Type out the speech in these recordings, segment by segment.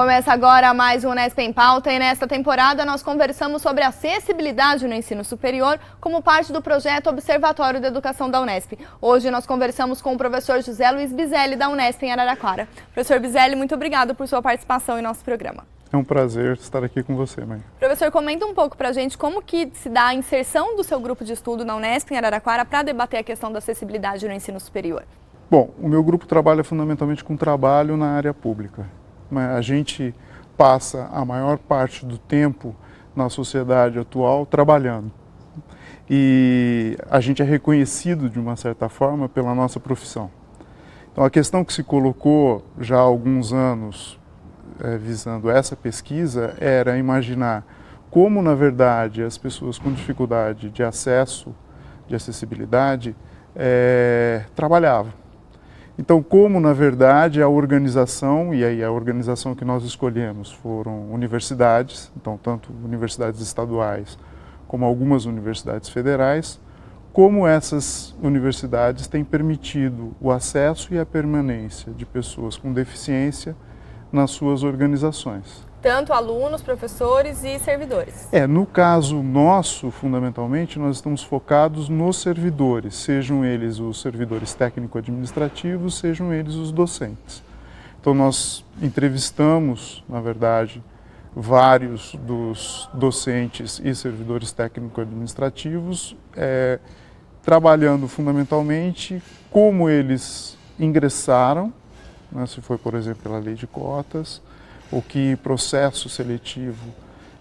Começa agora mais um Unesp em Pauta e nesta temporada nós conversamos sobre acessibilidade no ensino superior como parte do projeto Observatório da Educação da Unesp. Hoje nós conversamos com o professor José Luiz Bizelli da Unesp em Araraquara. Professor Bizelli, muito obrigado por sua participação em nosso programa. É um prazer estar aqui com você, mãe. Professor, comenta um pouco pra gente como que se dá a inserção do seu grupo de estudo na Unesp em Araraquara para debater a questão da acessibilidade no ensino superior. Bom, o meu grupo trabalha fundamentalmente com trabalho na área pública. A gente passa a maior parte do tempo na sociedade atual trabalhando. E a gente é reconhecido, de uma certa forma, pela nossa profissão. Então, a questão que se colocou já há alguns anos, visando essa pesquisa, era imaginar como, na verdade, as pessoas com dificuldade de acesso, de acessibilidade, trabalhavam. Então, como, na verdade, a organização, e aí a organização que nós escolhemos foram universidades, então tanto universidades estaduais como algumas universidades federais, como essas universidades têm permitido o acesso e a permanência de pessoas com deficiência nas suas organizações. Tanto alunos, professores e servidores. No caso nosso, fundamentalmente, nós estamos focados nos servidores, sejam eles os servidores técnico-administrativos, sejam eles os docentes. Então nós entrevistamos, na verdade, vários dos docentes e servidores técnico-administrativos, trabalhando fundamentalmente como eles ingressaram, né, se foi, por exemplo, pela lei de cotas, ou que processo seletivo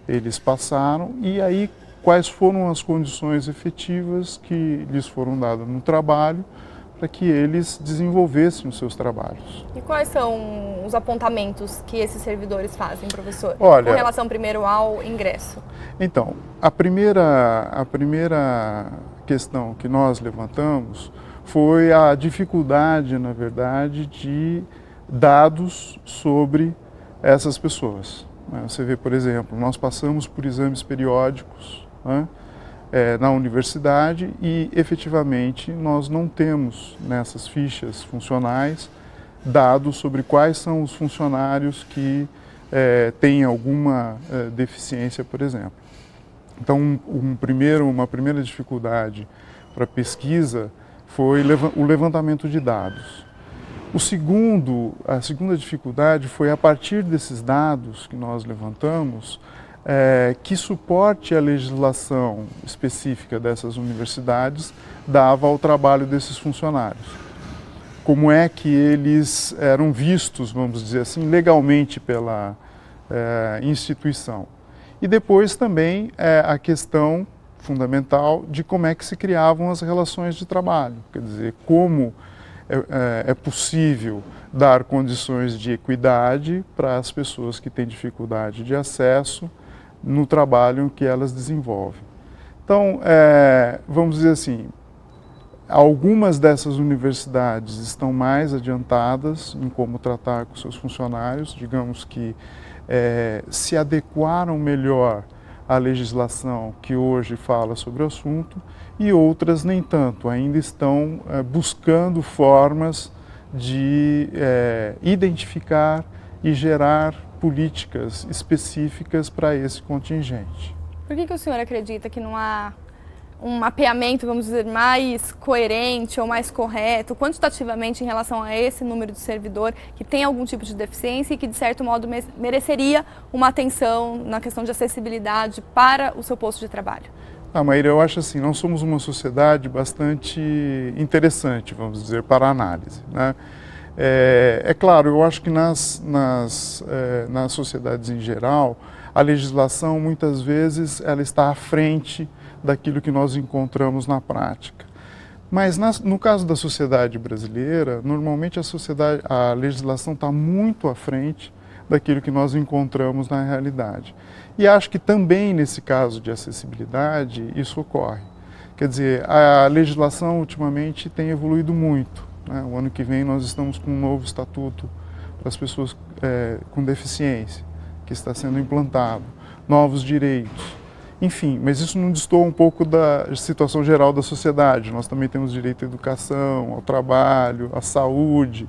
eles passaram e aí quais foram as condições efetivas que lhes foram dadas no trabalho para que eles desenvolvessem os seus trabalhos. E quais são os apontamentos que esses servidores fazem, professor, Olha, com relação primeiro ao ingresso? Então, a primeira questão que nós levantamos foi a dificuldade, na verdade, de dados sobre essas pessoas. Você vê, por exemplo, nós passamos por exames periódicos, né, na universidade e, efetivamente, nós não temos nessas fichas funcionais dados sobre quais são os funcionários que têm alguma deficiência, por exemplo. Então, uma primeira dificuldade para a pesquisa foi o levantamento de dados. A segunda dificuldade foi, a partir desses dados que nós levantamos, que suporte a legislação específica dessas universidades dava ao trabalho desses funcionários. Como é que eles eram vistos, vamos dizer assim, legalmente pela instituição. E depois também a questão fundamental de como é que se criavam as relações de trabalho, quer dizer, como é possível dar condições de equidade para as pessoas que têm dificuldade de acesso no trabalho que elas desenvolvem. Então, vamos dizer assim, algumas dessas universidades estão mais adiantadas em como tratar com seus funcionários, digamos que se adequaram melhor à legislação que hoje fala sobre o assunto, e outras nem tanto, ainda estão buscando formas de identificar e gerar políticas específicas para esse contingente. Por que o senhor acredita que não há um mapeamento, vamos dizer, mais coerente ou mais correto, quantitativamente, em relação a esse número de servidor que tem algum tipo de deficiência e que, de certo modo, mereceria uma atenção na questão de acessibilidade para o seu posto de trabalho? Maíra, eu acho assim, nós somos uma sociedade bastante interessante, vamos dizer, para a análise, né? Claro, eu acho que nas sociedades em geral, a legislação, muitas vezes, ela está à frente daquilo que nós encontramos na prática. Mas no caso da sociedade brasileira, normalmente a legislação está muito à frente daquilo que nós encontramos na realidade. E acho que também nesse caso de acessibilidade isso ocorre. Quer dizer, a legislação ultimamente tem evoluído muito, né? O ano que vem nós estamos com um novo estatuto para as pessoas com deficiência, que está sendo implantado, novos direitos. Enfim, mas isso não destoa um pouco da situação geral da sociedade. Nós também temos direito à educação, ao trabalho, à saúde.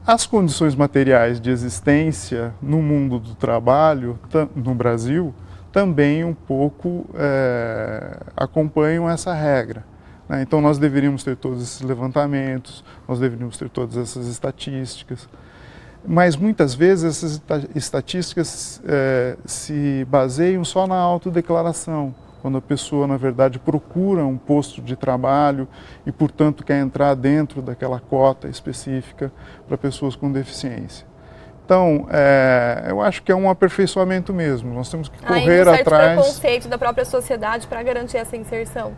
As condições materiais de existência no mundo do trabalho, no Brasil, também um pouco acompanham essa regra, né? Então nós deveríamos ter todos esses levantamentos, nós deveríamos ter todas essas estatísticas, mas muitas vezes essas estatísticas se baseiam só na autodeclaração, quando a pessoa, na verdade, procura um posto de trabalho e, portanto, quer entrar dentro daquela cota específica para pessoas com deficiência. Então, eu acho que é um aperfeiçoamento mesmo, nós temos que correr um atrás... certo preconceito da própria sociedade para garantir essa inserção.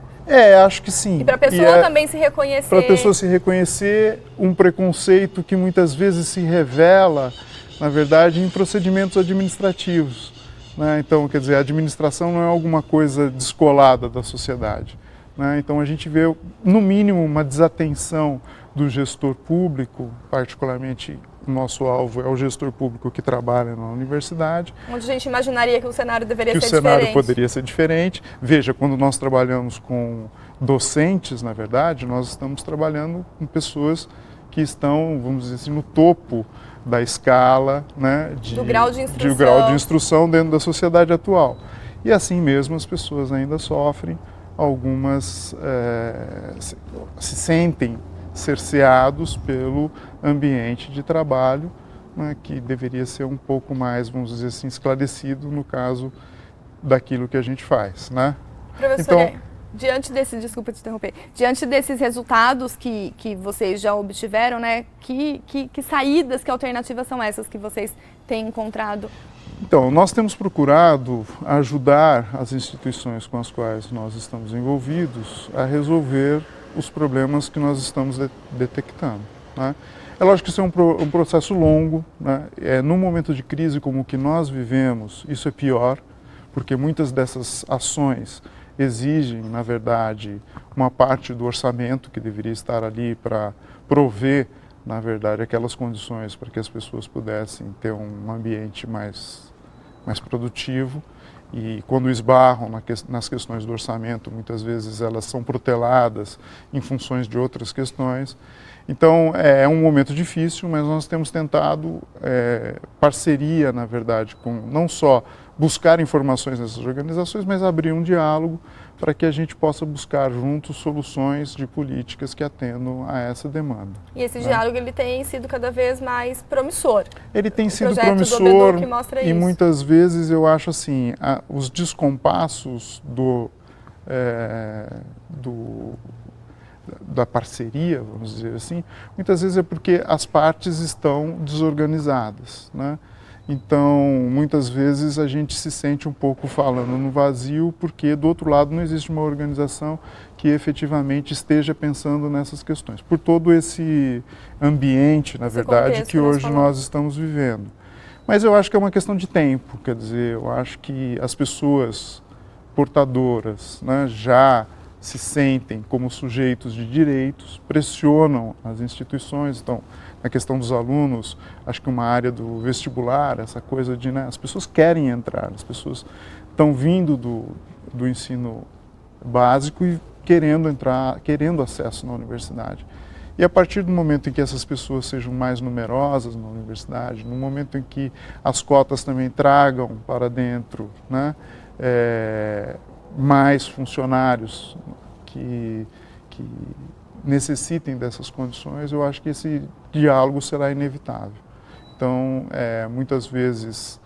Acho que sim. E para a pessoa também se reconhecer. Para a pessoa se reconhecer, um preconceito que muitas vezes se revela, na verdade, em procedimentos administrativos, né? Então, quer dizer, a administração não é alguma coisa descolada da sociedade, né? Então a gente vê, no mínimo, uma desatenção do gestor público, particularmente o nosso alvo é o gestor público que trabalha na universidade. Onde a gente imaginaria que o cenário deveria ser diferente. Que o cenário poderia ser diferente. Veja, quando nós trabalhamos com docentes, na verdade, nós estamos trabalhando com pessoas que estão, vamos dizer assim, no topo da escala, né, do grau de instrução dentro da sociedade atual. E assim mesmo as pessoas ainda sofrem, algumas se sentem cerceados pelo ambiente de trabalho, né, que deveria ser um pouco mais, vamos dizer assim, esclarecido no caso daquilo que a gente faz, né? Professor, então, desculpa te interromper, diante desses resultados que vocês já obtiveram, né, que saídas, que alternativas são essas que vocês têm encontrado? Então, nós temos procurado ajudar as instituições com as quais nós estamos envolvidos a resolver os problemas que nós estamos detectando, né? É lógico que isso é um processo longo, né? Num momento de crise como o que nós vivemos, isso é pior, porque muitas dessas ações exigem, na verdade, uma parte do orçamento que deveria estar ali para prover, na verdade, aquelas condições para que as pessoas pudessem ter um ambiente mais produtivo. E quando esbarram nas questões do orçamento, muitas vezes elas são proteladas em funções de outras questões. Então, é um momento difícil, mas nós temos tentado parceria, na verdade, com não só buscar informações nessas organizações, mas abrir um diálogo para que a gente possa buscar juntos soluções de políticas que atendam a essa demanda. E esse diálogo ele tem sido cada vez mais promissor. Ele tem sido promissor que mostra e isso. Muitas vezes eu acho assim, os descompassos da parceria, vamos dizer assim, muitas vezes é porque as partes estão desorganizadas, né? Então, muitas vezes a gente se sente um pouco falando no vazio, porque do outro lado não existe uma organização que efetivamente esteja pensando nessas questões. Por todo esse ambiente, na verdade, que hoje nós estamos vivendo. Mas eu acho que é uma questão de tempo, quer dizer, eu acho que as pessoas portadoras, né, já se sentem como sujeitos de direitos, pressionam as instituições. Então, na questão dos alunos, acho que uma área do vestibular, essa coisa de, né, as pessoas querem entrar, as pessoas estão vindo do ensino básico e querendo entrar, querendo acesso na universidade. E a partir do momento em que essas pessoas sejam mais numerosas na universidade, no momento em que as cotas também tragam para dentro, né, mais funcionários que necessitem dessas condições, eu acho que esse diálogo será inevitável. Então, muitas vezes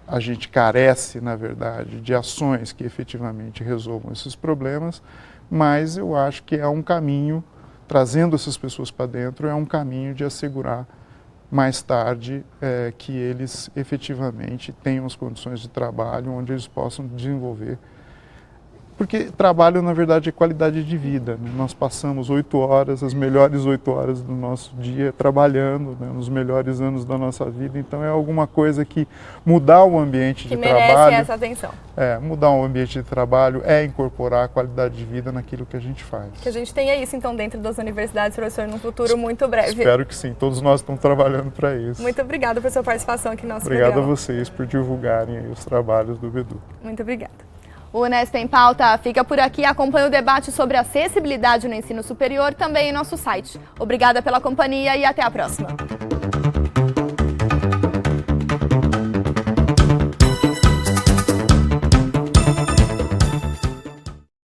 a gente carece, na verdade, de ações que efetivamente resolvam esses problemas, mas eu acho que é um caminho, trazendo essas pessoas para dentro, é um caminho de assegurar mais tarde que eles efetivamente tenham as condições de trabalho onde eles possam desenvolver. Porque trabalho, na verdade, é qualidade de vida, né? Nós passamos 8 horas, as melhores 8 horas do nosso dia trabalhando, né, nos melhores anos da nossa vida. Então é alguma coisa que mudar o ambiente de trabalho... Que merece essa atenção. Mudar o ambiente de trabalho é incorporar a qualidade de vida naquilo que a gente faz. Que a gente tenha isso, então, dentro das universidades, professor, num futuro muito breve. Espero que sim. Todos nós estamos trabalhando para isso. Muito obrigada por sua participação aqui no nosso programa. programa. Obrigado a vocês por divulgarem aí os trabalhos do BEDU. Muito obrigada. O Unesp em Pauta fica por aqui. Acompanhe o debate sobre acessibilidade no ensino superior também em nosso site. Obrigada pela companhia e até a próxima.